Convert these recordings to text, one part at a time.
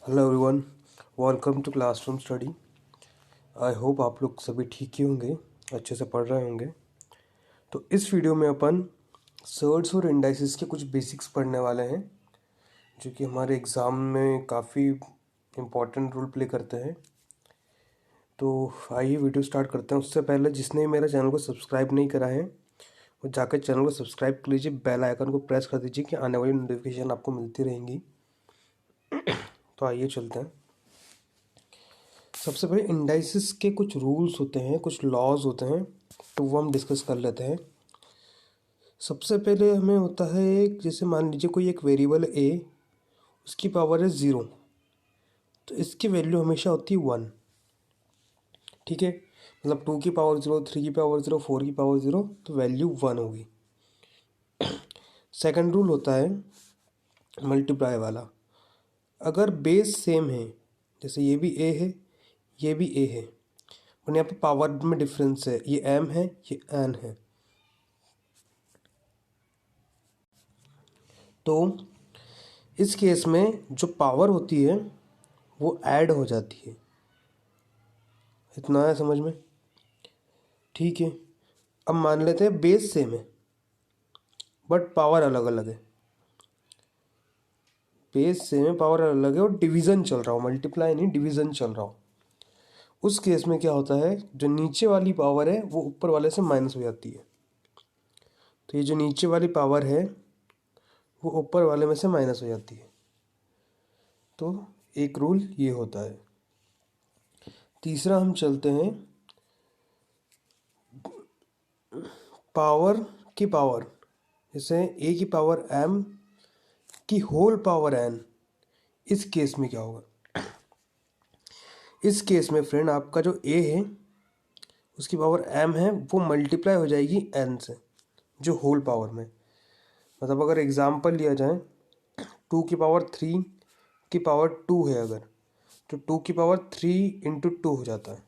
Hello everyone, welcome to classroom study. I hope आप लोग सभी ठीक ही होंगे, अच्छे से पढ़ रहे होंगे। तो इस वीडियो में अपन सर्ट्स और इंडाइसिस के कुछ बेसिक्स पढ़ने वाले हैं, जो कि हमारे एग्ज़ाम में काफ़ी इम्पोर्टेंट रोल प्ले करते हैं। तो आइए वीडियो स्टार्ट करते हैं। उससे पहले जिसने मेरा चैनल को सब्सक्राइब नहीं करा है वो जाकर चैनल को सब्सक्राइब कर लीजिए, बेल आइकन को प्रेस कर दीजिए कि आने वाली नोटिफिकेशन आपको मिलती रहेंगी। तो आइए चलते हैं। सबसे पहले इंडाइसिस के कुछ रूल्स होते हैं, कुछ लॉज होते हैं, तो वो हम डिस्कस कर लेते हैं। सबसे पहले हमें होता है एक, जैसे मान लीजिए कोई एक वेरिएबल ए, उसकी पावर है 0, तो इसकी वैल्यू हमेशा होती है 1। ठीक है, मतलब 2 की पावर 0, 3 की पावर 0, 4 की पावर 0, तो वैल्यू 1 होगी। सेकंड रूल होता है मल्टीप्लाई वाला। अगर बेस सेम है, जैसे ये भी ए है, ये भी ए है, और यहाँ पे पावर में डिफरेंस है, ये m है, ये n है, तो इस केस में जो पावर होती है वो ऐड हो जाती है। इतना है समझ में? ठीक है, अब मान लेते हैं बेस सेम है बट पावर अलग अलग है। बेस सेम है, पावर अलग है, और डिवीज़न चल रहा हो, मल्टीप्लाई नहीं, डिवीज़न चल रहा हो। उस केस में क्या होता है, जो नीचे वाली पावर है वो ऊपर वाले से माइनस हो जाती है। तो ये जो नीचे वाली पावर है वो ऊपर वाले में से माइनस हो जाती है। तो एक रूल ये होता है। तीसरा हम चलते हैं, पावर की पावर, जैसे ए की पावर m की होल पावर n। इस केस में क्या होगा? इस केस में फ्रेंड आपका जो a है उसकी पावर m है, वो मल्टीप्लाई हो जाएगी n से, जो होल पावर में। मतलब अगर एग्जांपल लिया जाए, 2 की पावर 3 की पावर 2 है अगर, तो 2 की पावर 3 इंटू 2 हो जाता है।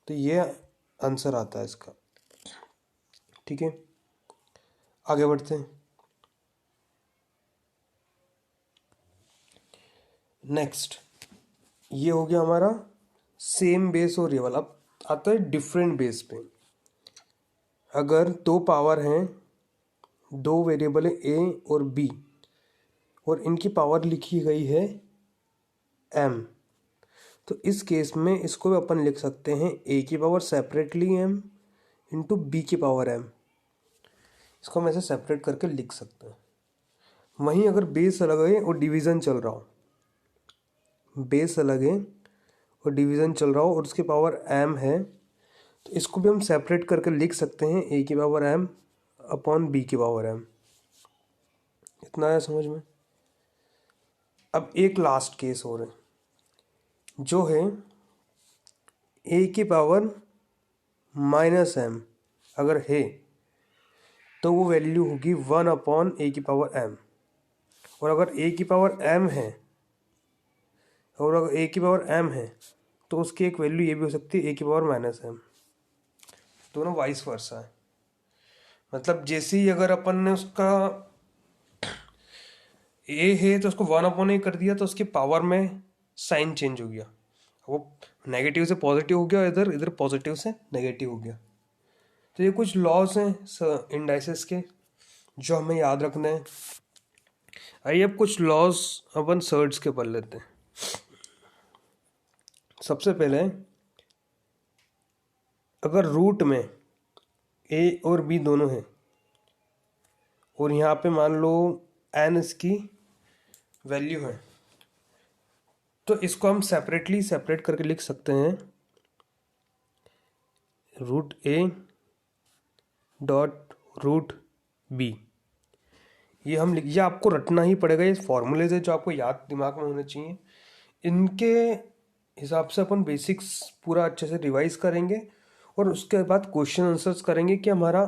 तो ये आंसर आता है इसका। ठीक है, आगे बढ़ते हैं। नेक्स्ट, ये हो गया हमारा सेम बेस और ये वाला। अब आता है डिफरेंट बेस पे। अगर दो पावर हैं, दो वेरिएबल है ए और बी, और इनकी पावर लिखी गई है m, तो इस केस में इसको भी अपन लिख सकते हैं a की power separately m into B की पावर m। इसको हम ऐसे सेपरेट करके लिख सकते हैं। वहीं अगर बेस अलग है और डिवीज़न चल रहा हो, बेस अलग है और डिवीज़न चल रहा हो और उसकी पावर m है, तो इसको भी हम सेपरेट करके लिख सकते हैं a की पावर m अपॉन b की पावर m। इतना है समझ में? अब एक लास्ट केस और है, जो है a की पावर माइनस m अगर है, तो वो वैल्यू होगी 1 अपॉन a की पावर m। और अगर a की पावर m है, और अगर a की पावर m है, तो उसकी एक वैल्यू ये भी हो सकती है a की पावर माइनस m। दोनों वाइस वर्सा है। मतलब जैसे ही अगर अपन ने उसका a है तो उसको 1 अपॉन a कर दिया, तो उसकी पावर में साइन चेंज हो गया, वो नेगेटिव से पॉजिटिव हो गया, इधर इधर पॉजिटिव से नेगेटिव हो गया। तो ये कुछ लॉज हैं इंडाइसिस के जो हमें याद रखना है। आइए अब कुछ लॉज अपन सर्ट्स के पढ़ लेते हैं। सबसे पहले, अगर रूट में a और b दोनों हैं और यहाँ पे मान लो n इसकी वैल्यू है, तो इसको हम सेपरेट करके लिख सकते हैं root a dot root b। ये आपको रटना ही पड़ेगा, ये फॉर्मूलेज है जो आपको याद दिमाग में होने चाहिए। इनके हिसाब से अपन बेसिक्स पूरा अच्छे से रिवाइज करेंगे और उसके बाद क्वेश्चन आंसर्स करेंगे कि हमारा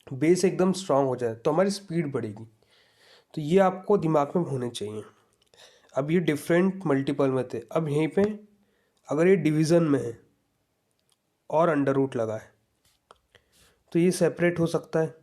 बेस एकदम स्ट्रांग हो जाए, तो हमारी स्पीड बढ़ेगी। तो ये आपको दिमाग में होने चाहिए। अब ये डिफरेंट मल्टीपल में थे, अब यहीं पे अगर ये डिवीज़न में है और अंडर रूट लगा है, तो ये सेपरेट हो सकता है,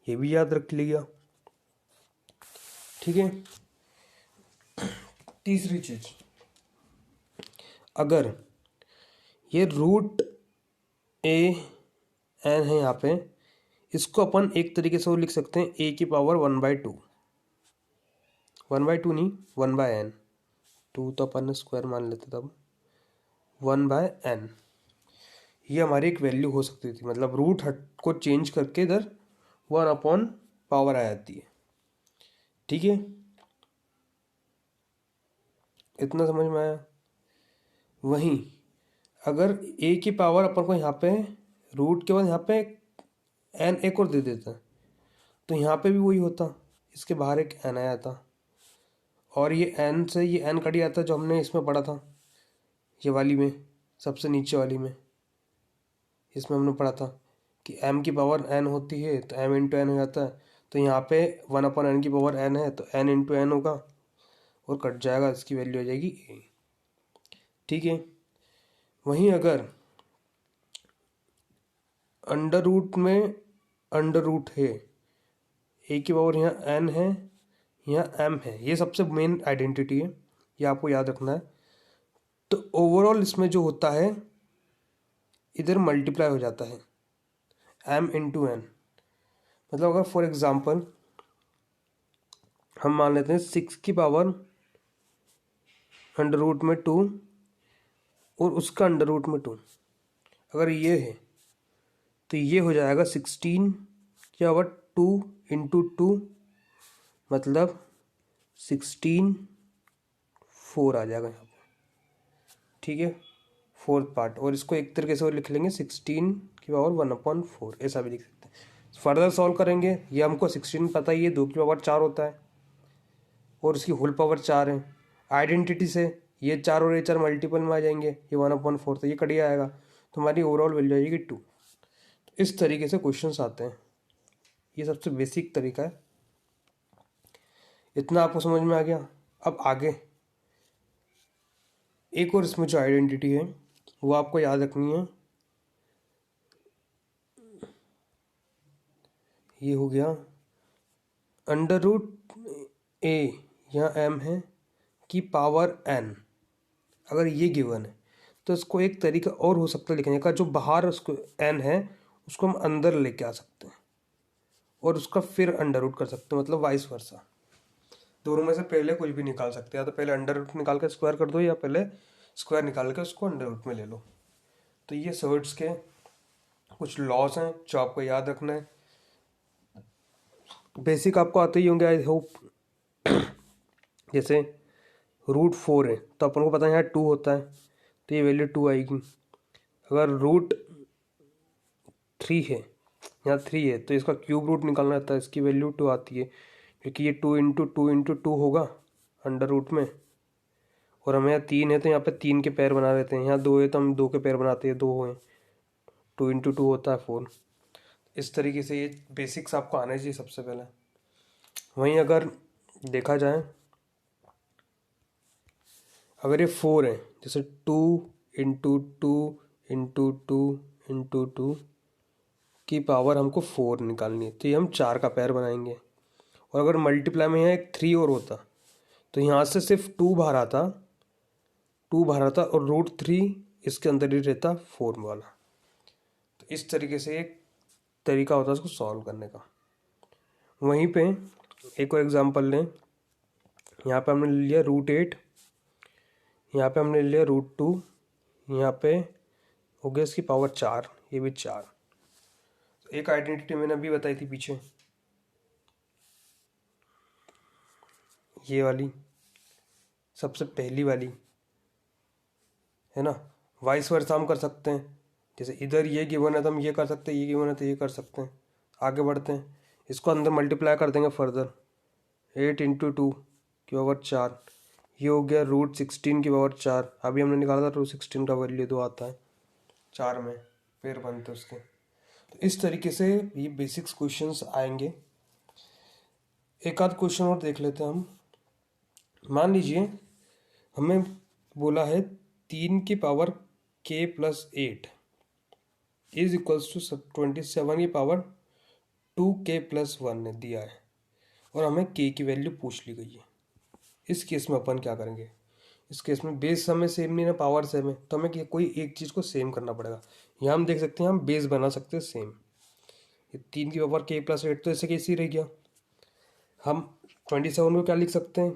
ये भी याद रख लिया। ठीक है, तीसरी चीज, अगर ये रूट ए एन है यहाँ पे, इसको अपन एक तरीके से वो लिख सकते हैं ए की पावर 1/2, 1/2 नहीं 1/n, 2 तो अपन ने स्क्वायर मान लेते तब, 1/n ये हमारी एक वैल्यू हो सकती थी। मतलब रूट हट को चेंज करके इधर 1/पावर आ जाती है। ठीक है, इतना समझ में आया। वहीं अगर ए की पावर अपन को यहाँ पे रूट के बाद यहाँ पे एन एक और दे देता, तो यहाँ पे भी वही होता, इसके बाहर एक एन आया था, और ये एन से ये एन कट जाता जो हमने इसमें पढ़ा था, ये वाली में, सबसे नीचे वाली में, इसमें हमने पढ़ा था कि m की पावर n होती है तो m इंटू एन हो जाता है। तो यहाँ पे 1/n की पावर n है तो n इंटू एन होगा और कट जाएगा, इसकी वैल्यू हो जाएगी a। ठीक है, वहीं अगर अंडर रूट में अंडर रूट है, a की पावर यहाँ n है, यहाँ m है, ये सबसे मेन आइडेंटिटी है, ये आपको याद रखना है। तो ओवरऑल इसमें जो होता है इधर मल्टीप्लाई हो जाता है m इंटू एन। मतलब अगर फॉर एग्जांपल हम मान लेते हैं 6 की पावर अंडर रूट में 2 और उसका अंडर रूट में 2, अगर ये है तो ये हो जाएगा 16 की पावर 2 इंटू 2, मतलब 16 4 आ जाएगा यहाँ पे। ठीक है, फोर्थ पार्ट, और इसको एक तरीके से और लिख लेंगे 16 की पावर 1/4, ऐसा भी लिख सकते हैं। फर्दर सॉल्व करेंगे, ये हमको 16 पता ही है 2 की पावर 4 होता है और उसकी होल पावर 4 है। आइडेंटिटी से ये 4 और ये 4 मल्टीपल में आ जाएंगे, ये 1/4 तो ये कट आएगा, तो हमारी ओवरऑल वैल्यू आएगी 2। तो इस तरीके से क्वेश्चंस आते हैं, ये सबसे बेसिक तरीका है। इतना आपको समझ में आ गया। अब आगे एक और इसमें जो आइडेंटिटी है वो आपको याद रखनी है। ये हो गया अंडर रूट ए, यहाँ m है, की पावर n, अगर ये गिवन है तो इसको एक तरीका और हो सकता है लिखने का, जो बाहर उसको n है उसको हम अंदर लेके आ सकते हैं और उसका फिर अंडर रूट कर सकते हैं, मतलब वाइस वर्सा। दोनों में से पहले कुछ भी निकाल सकते हैं, या तो पहले अंडर रूट निकाल के स्क्वायर कर दो या पहले स्क्वायर निकाल के उसको अंडर रूट में ले लो। तो ये सर्ट्स के कुछ लॉस हैं जो आपको याद रखना है। बेसिक आपको आते ही होंगे आई होप। जैसे √4 है तो अपन को पता है यहाँ 2 होता है तो ये वैल्यू 2 आएगी। अगर √3 है, यहाँ 3 है तो इसका क्यूब रूट निकालना रहता है, इसकी वैल्यू 2 आती है, क्योंकि ये 2 इंटू 2 इंटू 2 होगा अंडर रूट में। और हमें यहाँ 3 है तो यहाँ पे 3 के पैर बना देते हैं, यहाँ 2 है तो हम 2 के पैर बनाते हैं, 2 हैं, 2 इंटू 2 होता है 4। इस तरीके से ये बेसिक्स आपको आने चाहिए सबसे पहले। वहीं अगर देखा जाए, अगर ये 4 है, जैसे 2 इंटू 2 इंटू 2 इंटू 2 की पावर हमको 4 निकालनी है, तो ये हम 4 का पैर बनाएंगे। और अगर मल्टीप्लाई में यहाँ एक 3 और होता तो यहाँ से सिर्फ 2 बाहर आता, 2 बाहर आता और √3 इसके अंदर ही रहता 4 वाला। तो इस तरीके से एक तरीका होता है इसको सॉल्व करने का। वहीं पे एक और एग्जांपल लें, यहाँ पे हमने ले लिया √8, यहाँ पे हमने ले लिया √2, यहाँ पे हो गया इसकी पावर 4, ये भी 4। एक आइडेंटिटी मैंने अभी बताई थी पीछे, ये वाली सबसे पहली वाली है ना। वाइस वर्सा हम कर सकते हैं, जैसे इधर ये गिवन है तो हम ये कर सकते हैं, ये गिवन है तो ये कर सकते हैं। आगे बढ़ते हैं, इसको अंदर मल्टीप्लाई कर देंगे फर्दर, 8 इंटू 2 की पावर 4, ये हो गया √16 की पावर 4। अभी हमने निकाला था √16 का वैल्यू 2 आता है 4 में, पैर बनते उसके। तो इस तरीके से ये बेसिक्स क्वेश्चंस आएंगे। एक आध क्वेश्चन और देख लेते हैं हम। मान लीजिए हमें बोला है 3 की power k + 8 is equals to 27 की पावर 2k + 1 ने दिया है और हमें k की वैल्यू पूछ ली गई है। इस केस में अपन क्या करेंगे, इस केस में बेस हमें सेम नहीं ना, पावर सेम है, तो हमें कोई एक चीज़ को सेम करना पड़ेगा। यहाँ हम देख सकते हैं, हम बेस बना सकते हैं सेम। ये 3 की पावर k+8 तो ऐसे कैसे ही रह गया। हम 27 को क्या लिख सकते हैं,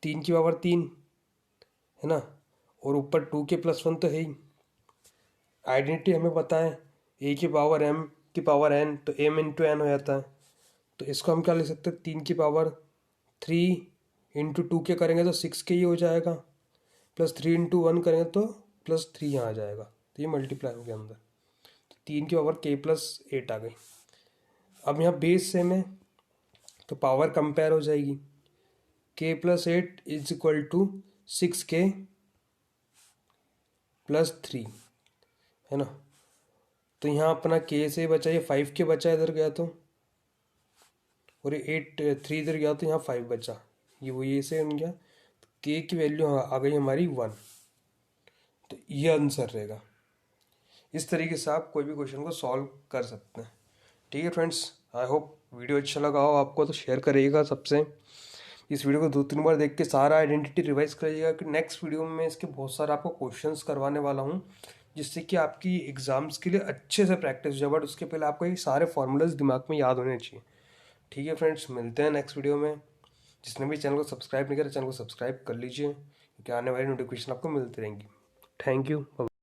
3 की पावर 3 है ना, और ऊपर 2k+1 तो है ही। आइडेंटिटी हमें पता है, a की पावर m की पावर n तो m×n हो जाता है। तो इसको हम क्या लिख सकते हैं, 3 की पावर 3 इंटू 2k करेंगे तो 6k ही हो जाएगा, प्लस 3 × 1 करेंगे तो +3 यहाँ आ जाएगा, तो ये मल्टीप्लाई हो गया अंदर। तो 3 की पावर k+8 आ गई। अब यहाँ बेस सेम है तो पावर कंपेयर हो जाएगी, k+8 = 6k+3 है ना। तो यहाँ अपना k से बचा, ये 5k बचा इधर गया तो, और ये 3 इधर गया तो यहाँ 5 बचा, ये वो ये से बन गया। तो k की वैल्यू आ गई हमारी 1। तो ये आंसर रहेगा। इस तरीके से आप कोई भी क्वेश्चन को सॉल्व कर सकते हैं। ठीक है फ्रेंड्स, आई होप वीडियो अच्छा लगा हो आपको, तो शेयर करिएगा सबसे। इस वीडियो को 2-3 बार देख के सारा आइडेंटिटी रिवाइज करिएगा, कि नेक्स्ट वीडियो में मैं इसके बहुत सारा आपको क्वेश्चंस करवाने वाला हूँ, जिससे कि आपकी एग्जाम्स के लिए अच्छे से प्रैक्टिस हो जाए। बट उसके पहले आपको ये सारे फॉर्मूलाज दिमाग में याद होने चाहिए। ठीक है फ्रेंड्स, मिलते हैं नेक्स्ट वीडियो में। जिसने भी चैनल को सब्सक्राइब नहीं करा, चैनल को सब्सक्राइब कर लीजिए, क्योंकि आने वाली नोटिफिकेशन आपको मिलती रहेंगी। Thank you.